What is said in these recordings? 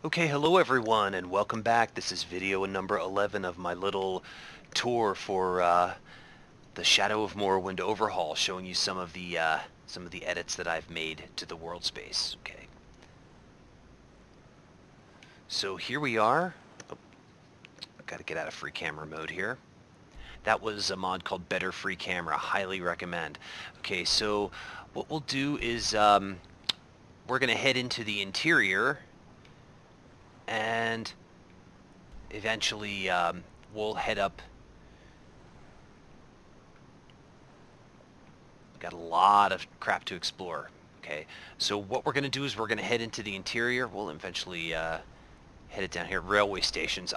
Okay, hello everyone, and welcome back. This is video number 11 of my little tour for the Shadow of Morrowind overhaul, showing you some of the edits that I've made to the world space. Okay, so here we are. Oh, got to get out of free camera mode here. That was a mod called Better Free Camera. Highly recommend. Okay, so what we'll do is we're gonna head into the interior and eventually we'll head up. Got a lot of crap to explore. Okay, so what we're going to do is we're going to head into the interior. We'll eventually head it down here. Railway stations.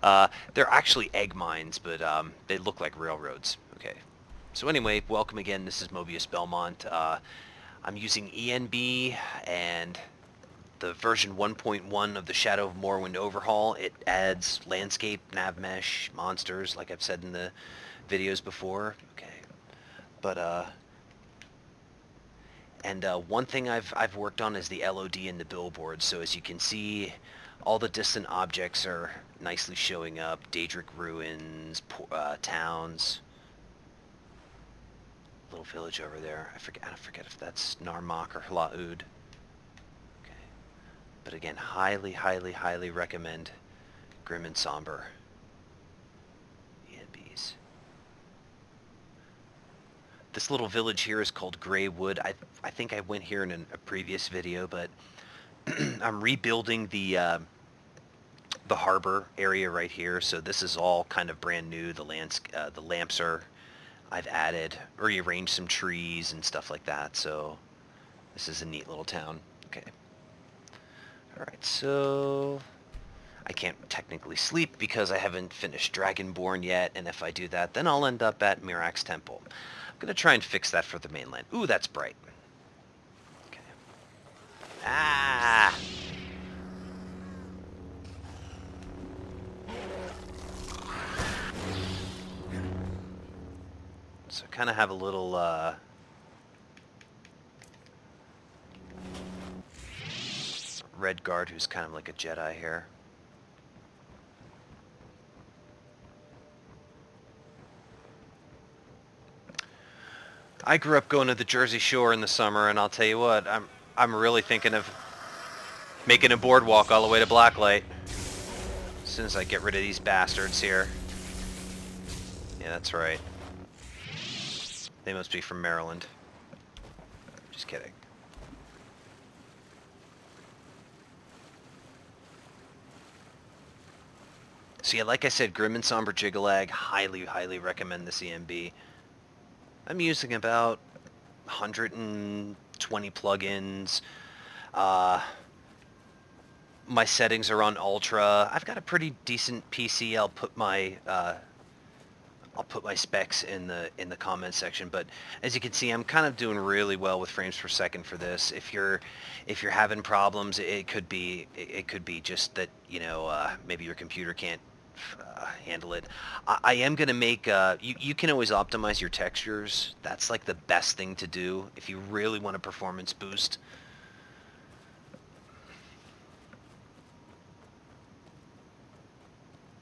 They're actually egg mines, but they look like railroads. Okay, so anyway, welcome again. This is Mobius Belmont. I'm using ENB and the version 1.1 of the Shadow of Morrowind overhaul. It adds landscape, nav mesh, monsters, like I've said in the videos before. Okay, but and one thing I've worked on is the LOD and the billboards. So as you can see, all the distant objects are nicely showing up. Daedric ruins, towns, little village over there. I forget if that's Narmak or Hlaud. Okay, but again, highly recommend Grim and Somber ENBs. This little village here is called Greywood. I think I went here in a previous video, but I'm rebuilding the harbor area right here. So this is all kind of brand new. The lamps are, I've added, rearranged some trees and stuff like that. So this is a neat little town. Okay. All right. So I can't technically sleep because I haven't finished Dragonborn yet. And if I do that, then I'll end up at Mirax Temple. I'm going to try and fix that for the mainland. Ooh, that's bright. Okay. Ah! So I kind of have a little, red guard who's kind of like a Jedi here. I grew up going to the Jersey Shore in the summer, and I'll tell you what, I'm really thinking of making a boardwalk all the way to Blacklight. As soon as I get rid of these bastards here. Yeah, that's right. They must be from Maryland. Just kidding. So yeah, like I said, Grim and Somber Jyggalag, highly recommend the CMB. I'm using about 120 plugins. My settings are on Ultra. I've got a pretty decent PC. I'll put my specs in the comments section. But as you can see, I'm kind of doing really well with frames per second for this. If you're having problems, it could be just that, you know, maybe your computer can't handle it. I am going to make, you can always optimize your textures. That's like the best thing to do if you really want a performance boost.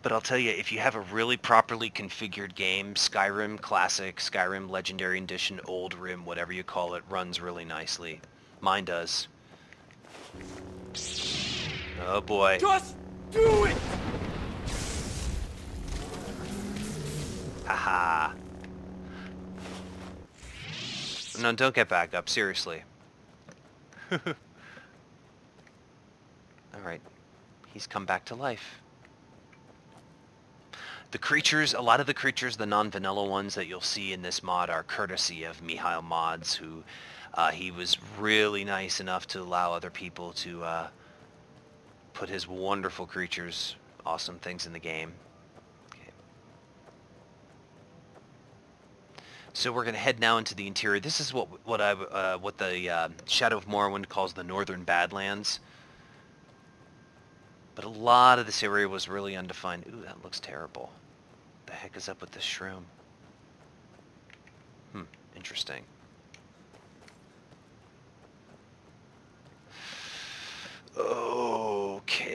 But I'll tell you, if you have a really properly configured game, Skyrim Classic, Skyrim Legendary Edition, Old Rim, whatever you call it, runs really nicely. Mine does. Oh boy. Just do it! Haha. No, don't get back up, seriously. Alright. He's come back to life. The creatures, a lot of the creatures, the non-vanilla ones that you'll see in this mod are courtesy of Mihail Mods, who he was really nice enough to allow other people to put his wonderful creatures, awesome things in the game. So we're going to head now into the interior. This is what the Shadow of Morrowind calls the Northern Badlands. But a lot of this area was really undefined. Ooh, that looks terrible. What the heck is up with this shroom? Interesting. Okay.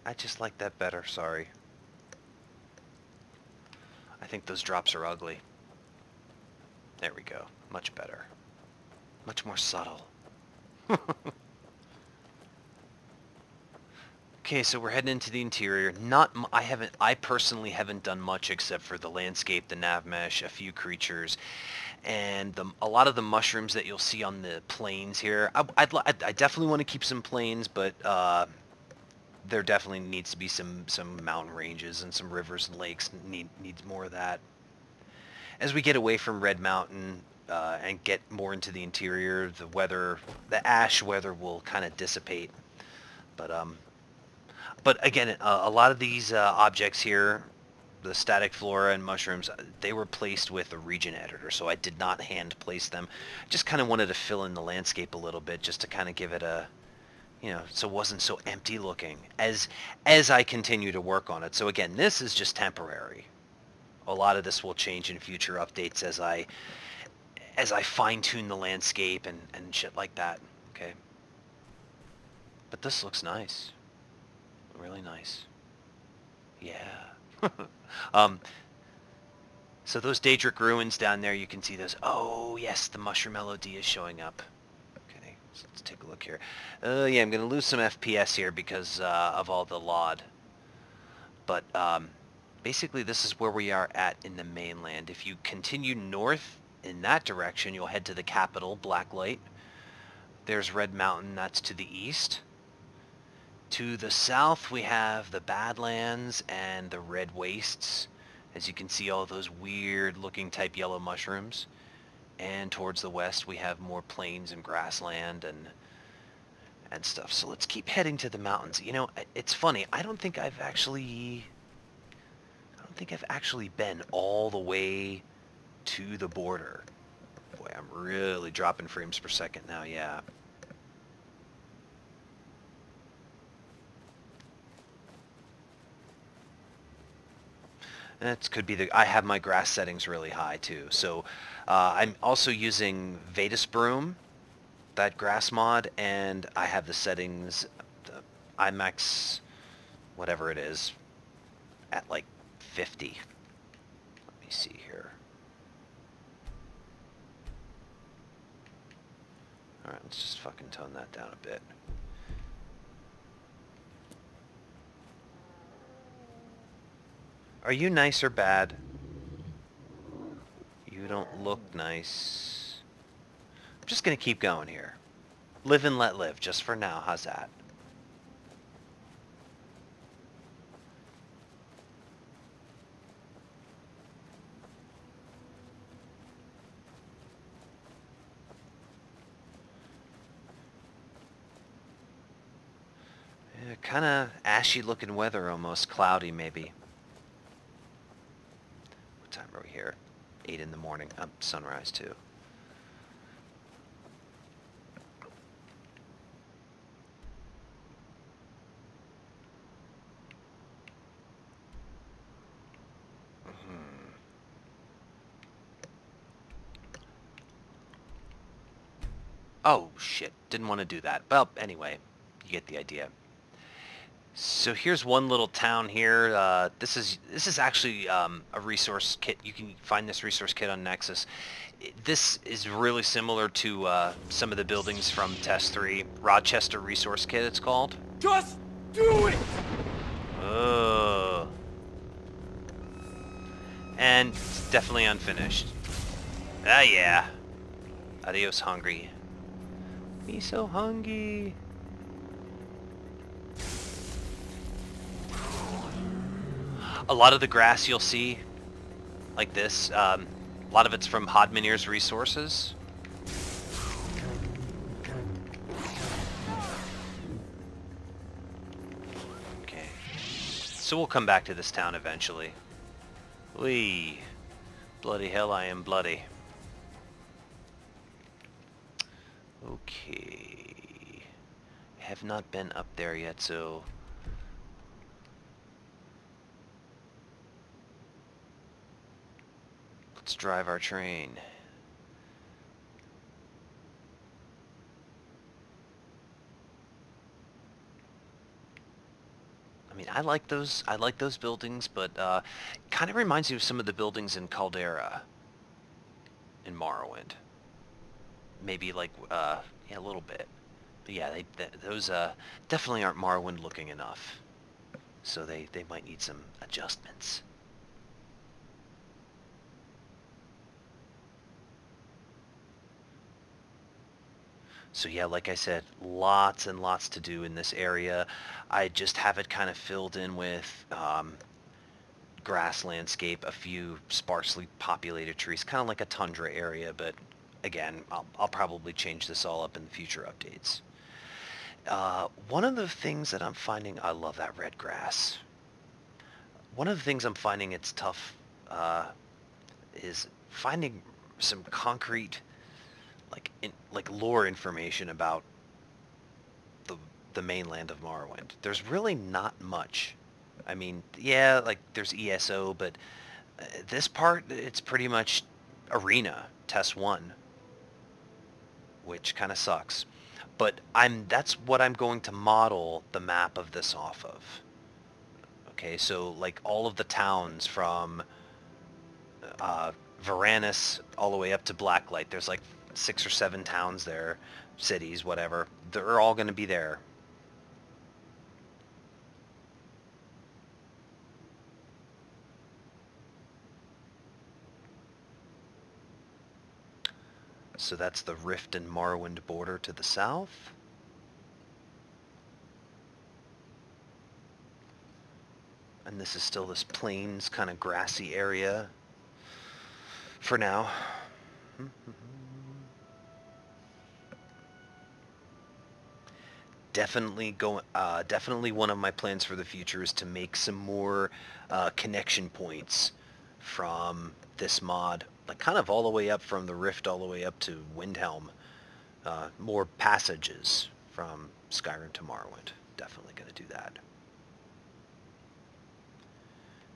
I just like that better, sorry. I think those drops are ugly. There we go. Much better. Much more subtle. Okay, so we're heading into the interior. I personally haven't done much except for the landscape, the nav mesh, a few creatures, and a lot of the mushrooms that you'll see on the plains here. I definitely want to keep some plains, but there definitely needs to be some mountain ranges and some rivers and lakes. Needs more of that. As we get away from Red Mountain and get more into the interior, the ash weather will kind of dissipate. But again, a lot of these objects here, the static flora and mushrooms, they were placed with a region editor, so I did not hand place them. Just kind of wanted to fill in the landscape a little bit, just to kind of give it a, so it wasn't so empty looking as I continue to work on it. So again, this is just temporary. A lot of this will change in future updates as I fine-tune the landscape and shit like that. Okay. But this looks nice. Really nice. Yeah. So those Daedric ruins down there, you can see those. Oh, yes, the mushroom LOD is showing up. Okay, so let's take a look here. Yeah, I'm going to lose some FPS here because of all the LOD. But basically, this is where we are at in the mainland. If you continue north in that direction, you'll head to the capital, Blacklight. There's Red Mountain, that's to the east. To the south, we have the Badlands and the Red Wastes. As you can see, all those weird-looking type yellow mushrooms. And towards the west, we have more plains and grassland and stuff. So let's keep heading to the mountains. You know, it's funny. I don't think I've actually been all the way to the border. Boy, I'm really dropping frames per second now. Yeah. That could be I have my grass settings really high too. So I'm also using Vetus Broom, that grass mod, and I have the settings, the IMAX, whatever it is, at like 50. Let me see here. Alright, let's just fucking tone that down a bit. Are you nice or bad? You don't look nice. I'm just gonna keep going here. Live and let live, just for now. How's that? Yeah, kind of ashy looking weather, almost cloudy maybe. What time are we here? 8 in the morning. Sunrise too. Oh shit, didn't want to do that. Well, anyway, you get the idea. So here's one little town here. This is actually a resource kit. You can find this resource kit on Nexus. This is really similar to some of the buildings from Test 3. Rochester Resource Kit, it's called. Just do it! And it's definitely unfinished. Ah, yeah. Adios, hungry. Me so hungry. A lot of the grass you'll see, like this, a lot of it's from Hodmanir's resources. Okay. So we'll come back to this town eventually. Whee! Bloody hell, I am bloody. Okay. Have not been up there yet, so... let's drive our train. mean, I like those buildings, but kind of reminds me of some of the buildings in Caldera in Morrowind. Maybe like, yeah, a little bit. But yeah, those definitely aren't Morrowind looking enough. So they might need some adjustments. So yeah, like I said, lots and lots to do in this area. I just have it kind of filled in with grass landscape, a few sparsely populated trees, kind of like a tundra area, but again, I'll probably change this all up in future updates. One of the things that I'm finding, I love that red grass. One of the things I'm finding it's tough is finding some concrete like lore information about the mainland of Morrowind. There's really not much. I mean, yeah, like there's ESO, but this part it's pretty much arena test 1, which kind of sucks. But that's what I'm going to model the map of this off of. Okay, so like all of the towns from Varanus all the way up to Blacklight. There's like 6 or 7 towns there, cities, whatever. They're all going to be there. So that's the Rift and Morrowind border to the south. And this is still this plains kind of grassy area for now. Definitely one of my plans for the future is to make some more connection points from this mod, like kind of all the way up from the Rift all the way up to Windhelm. More passages from Skyrim to Morrowind. Definitely going to do that.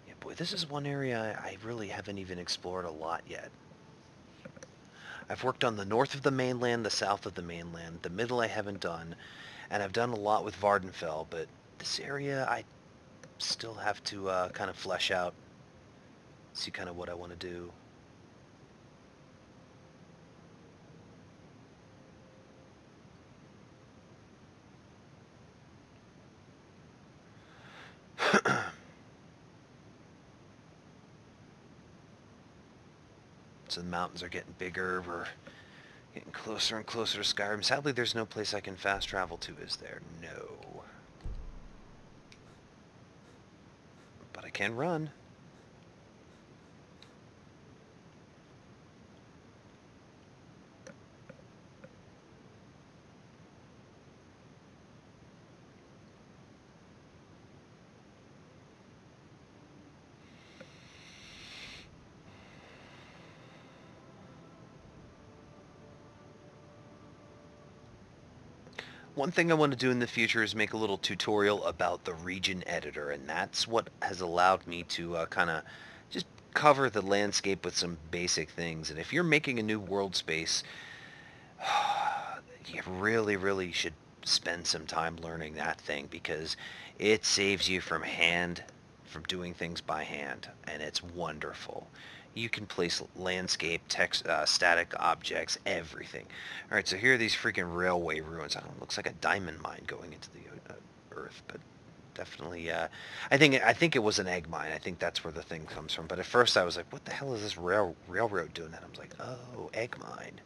Yeah, boy, this is one area I really haven't even explored a lot yet. I've worked on the north of the mainland, the south of the mainland, the middle I haven't done, and I've done a lot with Vardenfell, but this area I still have to kind of flesh out, see kind of what I want to do. So the mountains are getting bigger, we're getting closer and closer to Skyrim. Sadly, there's no place I can fast travel to, is there? No. But I can run. One thing I want to do in the future is make a little tutorial about the region editor, and that's what has allowed me to kind of just cover the landscape with some basic things. And if you're making a new world space, you really should spend some time learning that thing, because it saves you from doing things by hand, and it's wonderful. You can place landscape, text, static objects, everything. All right, so here are these freaking railway ruins. I don't know, it looks like a diamond mine going into the earth, but definitely, I think it was an egg mine. I think that's where the thing comes from. But at first I was like, what the hell is this railroad doing? And I was like, oh, egg mine.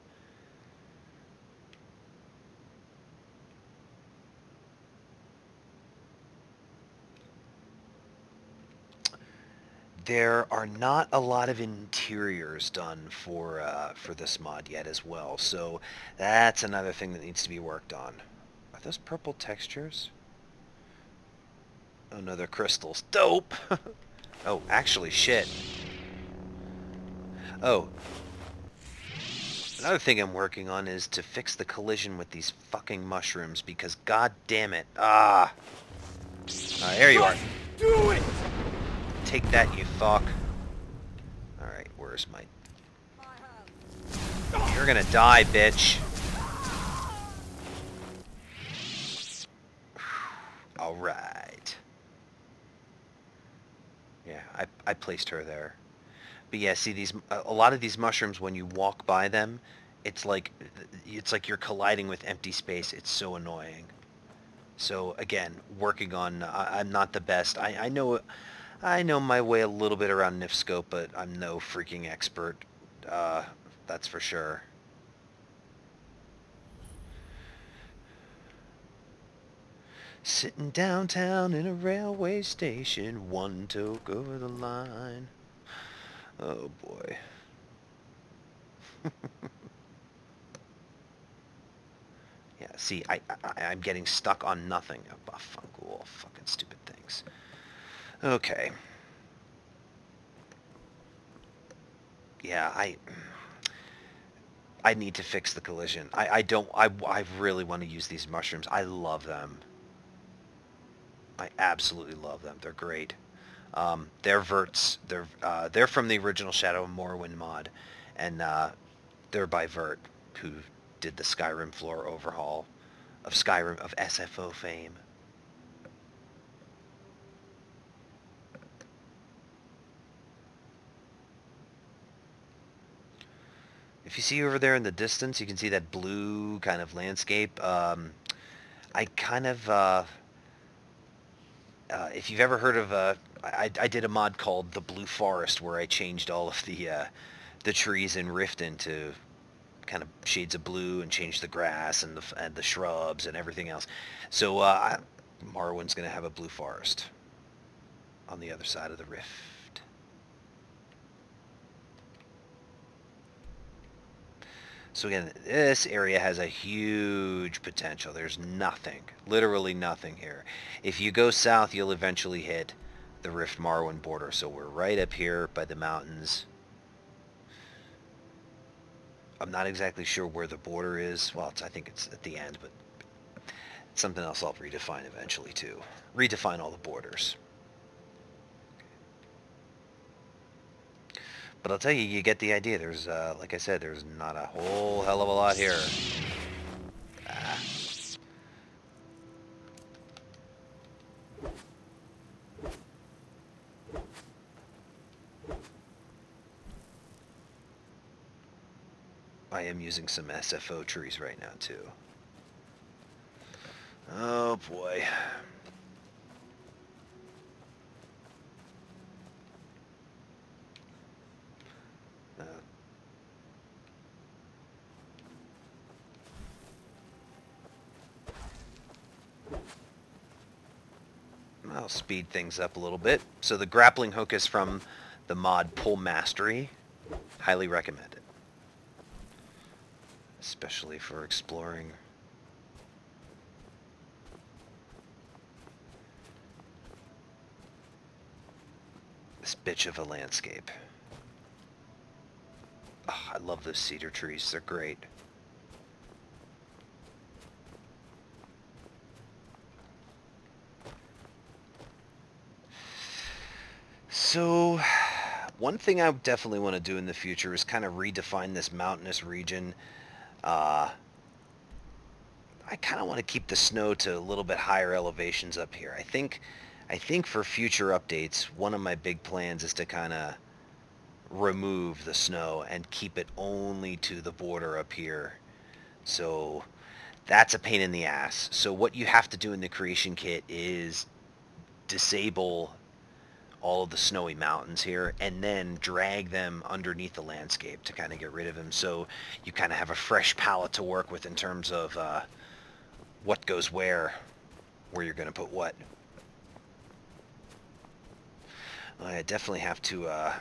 There are not a lot of interiors done for this mod yet as well, so that's another thing that needs to be worked on. Are those purple textures? Oh no, they're crystals. Dope! Oh, actually, shit. Oh. Another thing I'm working on is to fix the collision with these fucking mushrooms, because god damn it. Ah! There you are. Do it! Take that, you fuck. Alright, where's my... You're gonna die, bitch. Alright. I placed her there. But yeah, see these a lot of these mushrooms when you walk by them, it's like you're colliding with empty space. It's so annoying. So again, working on I'm not the best. I know my way a little bit around Nifscope, but I'm no freaking expert. That's for sure. Sitting downtown in a railway station, one toke over the line. Oh boy. Yeah, see, I'm getting stuck on nothing. Oh, all fucking stupid things. Okay. Yeah, I need to fix the collision. I really want to use these mushrooms. I love them. I absolutely love them. They're great. They're Vert's. They're from the original Shadow of Morrowind mod, and they're by Vert, who did the Skyrim floor overhaul of Skyrim of SFO fame. If you see over there in the distance, you can see that blue kind of landscape. I kind of, if you've ever heard of, I did a mod called the Blue Forest where I changed all of the trees in Rift into kind of shades of blue and changed the grass and the shrubs and everything else. So Morrowind's going to have a Blue Forest on the other side of the Rift. So again, this area has a huge potential. There's nothing, literally nothing here. If you go south, you'll eventually hit the Rift Morrowind border. So we're right up here by the mountains. I'm not exactly sure where the border is. Well, I think it's at the end, but it's something else I'll redefine eventually too. Redefine all the borders. But I'll tell you, you get the idea. There's, like I said, there's not a whole hell of a lot here. Ah. I am using some SFO trees right now, too. Oh, boy. I'll speed things up a little bit. So the grappling hook is from the mod Pull Mastery. Highly recommend it. Especially for exploring this bitch of a landscape. Oh, I love those cedar trees. They're great. So, one thing I definitely want to do in the future is kind of redefine this mountainous region. I kind of want to keep the snow to a little bit higher elevations up here. I think for future updates, one of my big plans is to kind of remove the snow and keep it only to the border up here. So that's a pain in the ass. So what you have to do in the creation kit is disable all of the snowy mountains here and then drag them underneath the landscape to kind of get rid of them, so you kind of have a fresh palette to work with in terms of what goes where you're going to put what. I definitely have to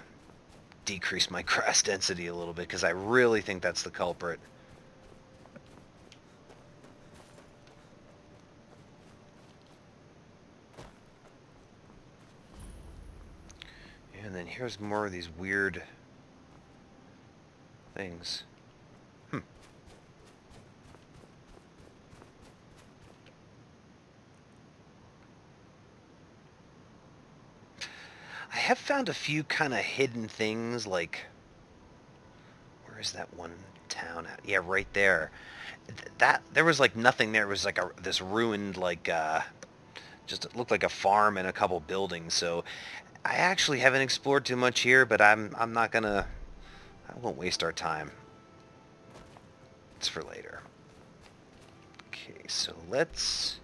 decrease my grass density a little bit because I really think that's the culprit. And then here's more of these weird things. I have found a few kind of hidden things, like, where is that one town at? Yeah, right there. There was like nothing there. It was like this ruined, like, just it looked like a farm and a couple buildings. So I actually haven't explored too much here, but I'm not gonna... I won't waste our time. It's for later. Okay, so let's...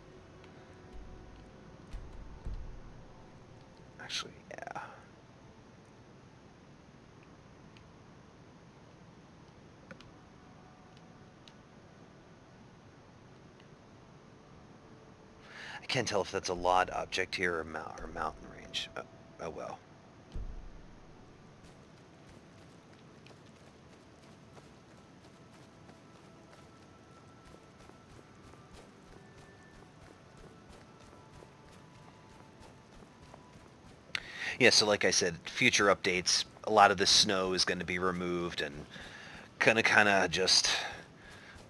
Actually, yeah. I can't tell if that's a lot object here or mountain range. Oh well. Yeah, so like I said, future updates, a lot of the snow is going to be removed and gonna kind of just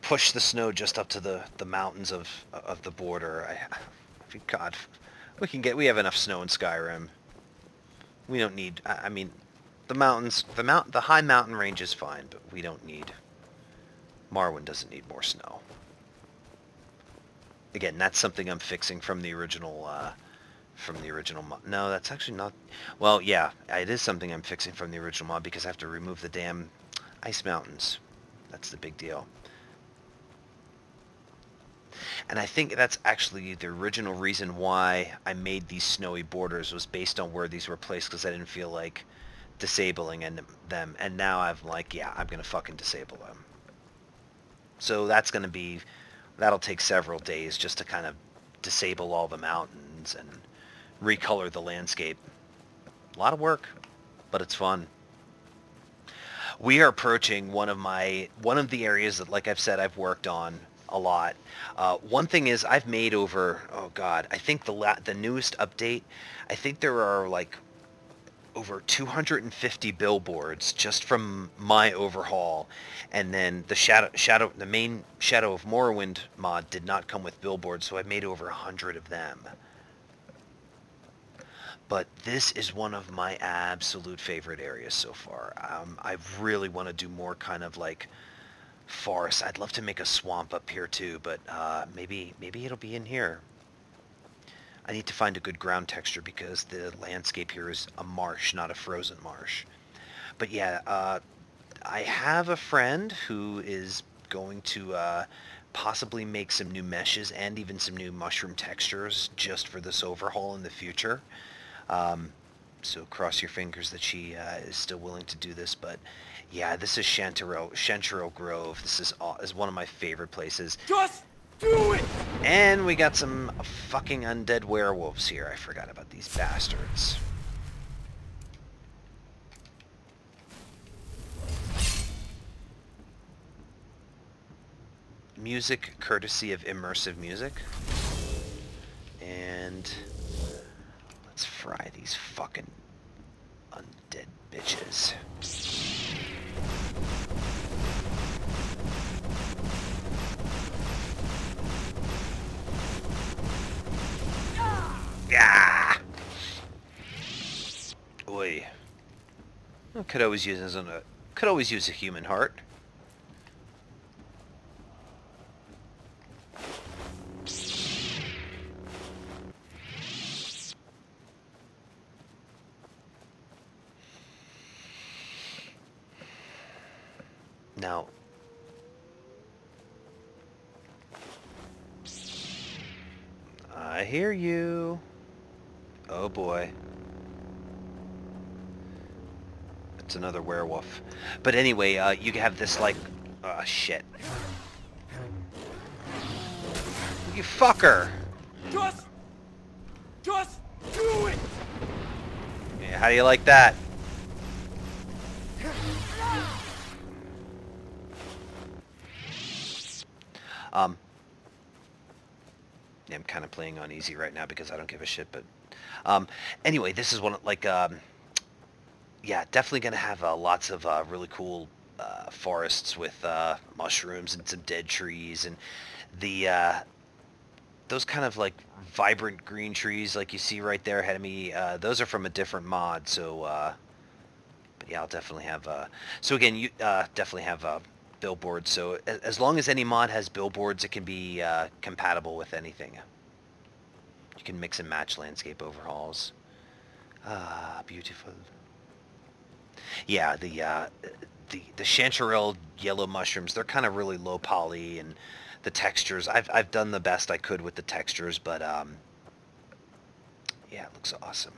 push the snow just up to the mountains of the border. God, we have enough snow in Skyrim. We don't need, I mean, the mountains, the high mountain range is fine, but we don't need, Morrowind doesn't need more snow. Again, that's something I'm fixing from the original, mod. No, that's actually not, well, yeah, it is something I'm fixing from the original mod because I have to remove the damn ice mountains. That's the big deal. And I think that's actually the original reason why I made these snowy borders was based on where these were placed because I didn't feel like disabling them. And now I'm like, yeah, I'm going to fucking disable them. So that'll take several days just to kind of disable all the mountains and recolor the landscape. A lot of work, but it's fun. We are approaching one of the areas that, like I've said, I've worked on a lot. One thing is I've made over, oh god, I think the newest update, I think there are like over 250 billboards just from my overhaul, and then the main Shadow of Morrowind mod did not come with billboards, so I made over 100 of them. But this is one of my absolute favorite areas so far. I really want to do more kind of like forest. I'd love to make a swamp up here too, but maybe it'll be in here. I need to find a good ground texture because the landscape here is a marsh, not a frozen marsh. But yeah, I have a friend who is going to possibly make some new meshes and even some new mushroom textures just for this overhaul in the future. So cross your fingers that she is still willing to do this. But yeah, this is Shenchero Grove. This is one of my favorite places. Just do it! And we got some fucking undead werewolves here. I forgot about these bastards. Music courtesy of Immersive Music. And let's fry these fucking undead bitches. Yeah. Oi. Well, could always use a human heart. Now, I hear you. Oh boy. It's another werewolf. But anyway, you have this like... Oh, shit. You fucker! Just do it! Yeah, how do you like that? Yeah, I'm kind of playing on easy right now because I don't give a shit, but anyway, this is one like yeah, definitely gonna have lots of really cool forests with mushrooms and some dead trees, and the those kind of like vibrant green trees like you see right there ahead of me, those are from a different mod, so but yeah, I'll definitely have so again, you definitely have billboards, so as long as any mod has billboards, it can be compatible with anything. You can mix and match landscape overhauls. Ah, beautiful. Yeah, the chanterelle yellow mushrooms, they're kind of really low poly, and the textures, I've done the best I could with the textures, but yeah, it looks awesome.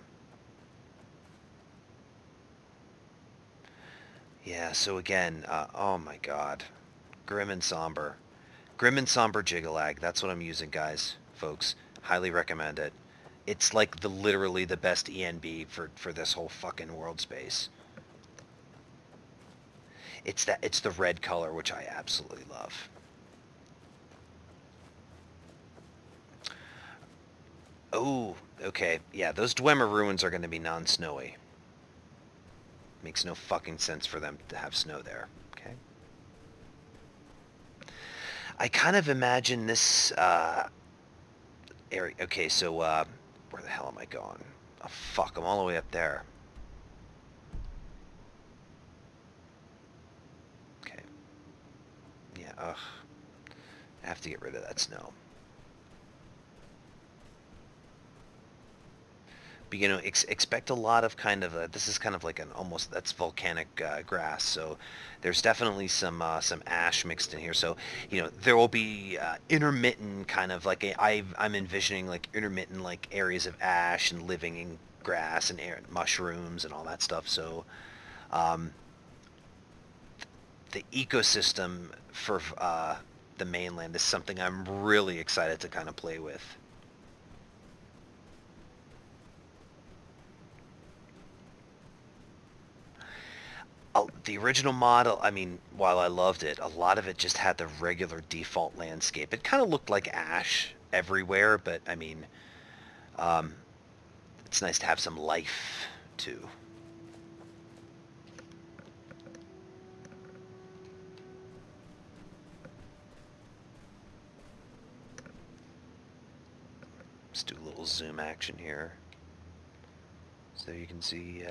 Yeah, so again, oh my god, Grim and Somber. Grim and Somber Jigalag, that's what I'm using, guys, folks. Highly recommend it. It's like literally the best ENB for this whole fucking world space. It's the red color, which I absolutely love. Oh, okay. Yeah, those Dwemer ruins are going to be non-snowy. Makes no fucking sense for them to have snow there. Okay. I kind of imagine this area. Okay, so where the hell am I going? Oh fuck, I'm all the way up there. Okay. Yeah. Ugh. I have to get rid of that snow. But, you know, expect a lot of kind of this is kind of like an almost, that's volcanic grass, so there's definitely some ash mixed in here. So, you know, there will be intermittent kind of like I'm envisioning like intermittent like areas of ash and living in grass and mushrooms and all that stuff. So um, the ecosystem for the mainland is something I'm really excited to kind of play with. The original model, I mean, while I loved it, a lot of it just had the regular default landscape. It kind of looked like ash everywhere, but I mean, um, it's nice to have some life too. Let's do a little zoom action here. So you can see,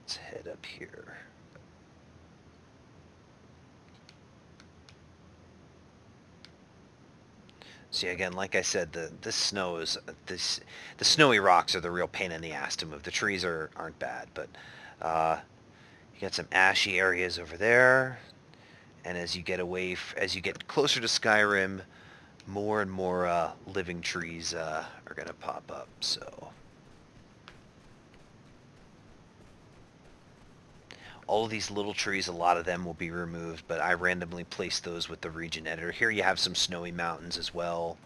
let's head up here. See, again, like I said, the snow is the snowy rocks are the real pain in the ass to move. The trees aren't bad, but you got some ashy areas over there, and as you get as you get closer to Skyrim, more and more living trees are gonna pop up. So all of these little trees, a lot of them will be removed, but I randomly placed those with the region editor. Here you have some snowy mountains as well.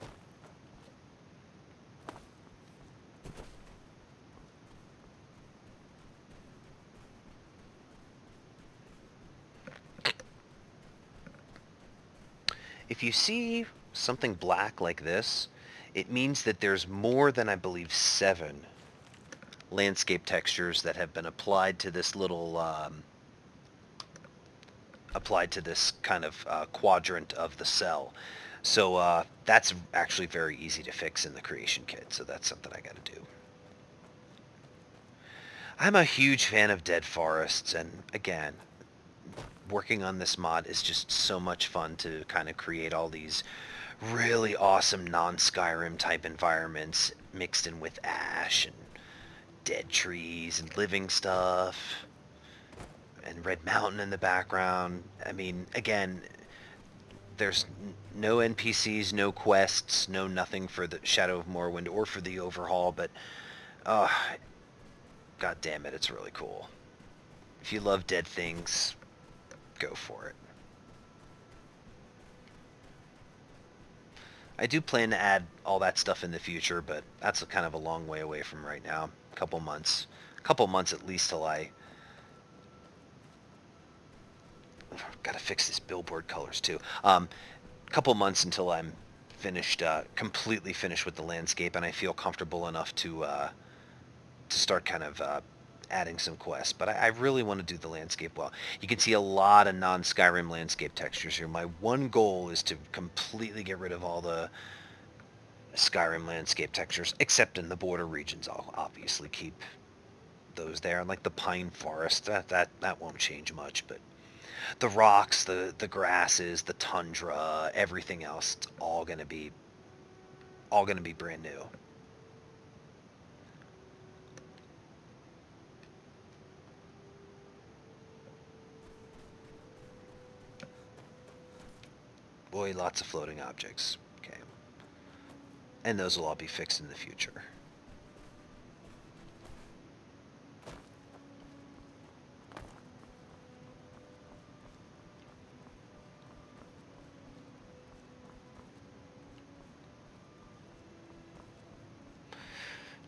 If you see something black like this, it means that there's more than, I believe, 7 landscape textures that have been applied to this little applied to this kind of quadrant of the cell. So that's actually very easy to fix in the creation kit, so that's something I gotta do. I'm a huge fan of dead forests, and again, working on this mod is just so much fun to kind of create all these really awesome non-Skyrim type environments mixed in with ash and dead trees and living stuff and Red Mountain in the background. I mean, again, there's no NPCs, no quests, no nothing for the Shadow of Morrowind or for the overhaul, but god damn it, it's really cool. If you love dead things, go for it. I do plan to add all that stuff in the future, but that's kind of a long way away from right now. A couple months at least till I gotta fix this billboard colors too. Couple months until I'm finished, completely finished with the landscape, and I feel comfortable enough to start kind of adding some quests. But I really want to do the landscape well. You can see a lot of non-Skyrim landscape textures here. My one goal is to completely get rid of all the Skyrim landscape textures, except in the border regions. I'll obviously keep those there, and like the pine forest, that won't change much, but the rocks, the grasses, the tundra, everything else, it's all gonna be brand new. Boy, lots of floating objects. Okay. And those will all be fixed in the future.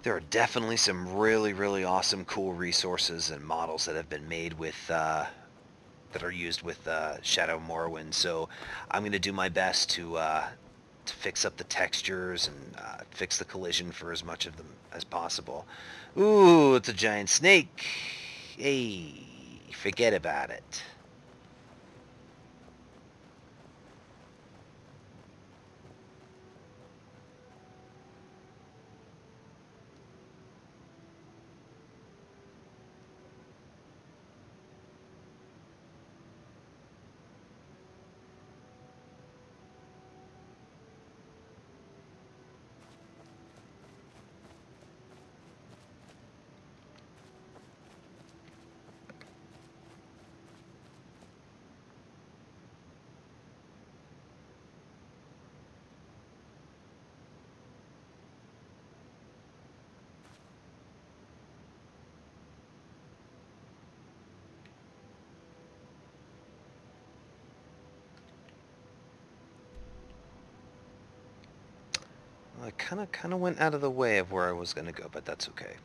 There are definitely some really, really awesome, cool resources and models that have been made with, that are used with Shadow Morrowind. So I'm going to do my best to fix up the textures and fix the collision for as much of them as possible. Ooh, it's a giant snake. Hey, forget about it. I kind of went out of the way of where I was going to go, but that's okay.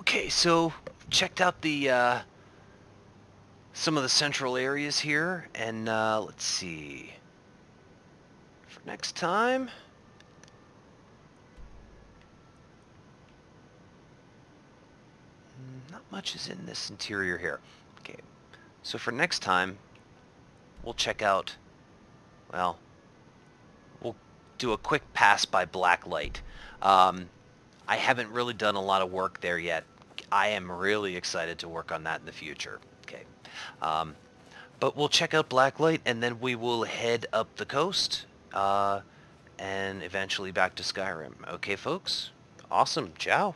Okay, so checked out the some of the central areas here, and let's see. For next time, not much is in this interior here. Okay, so for next time, we'll check out, well, we'll do a quick pass by Blacklight. I haven't really done a lot of work there yet. I am really excited to work on that in the future. Okay, but we'll check out Blacklight, and then we will head up the coast, and eventually back to Skyrim. Okay, folks? Awesome. Ciao.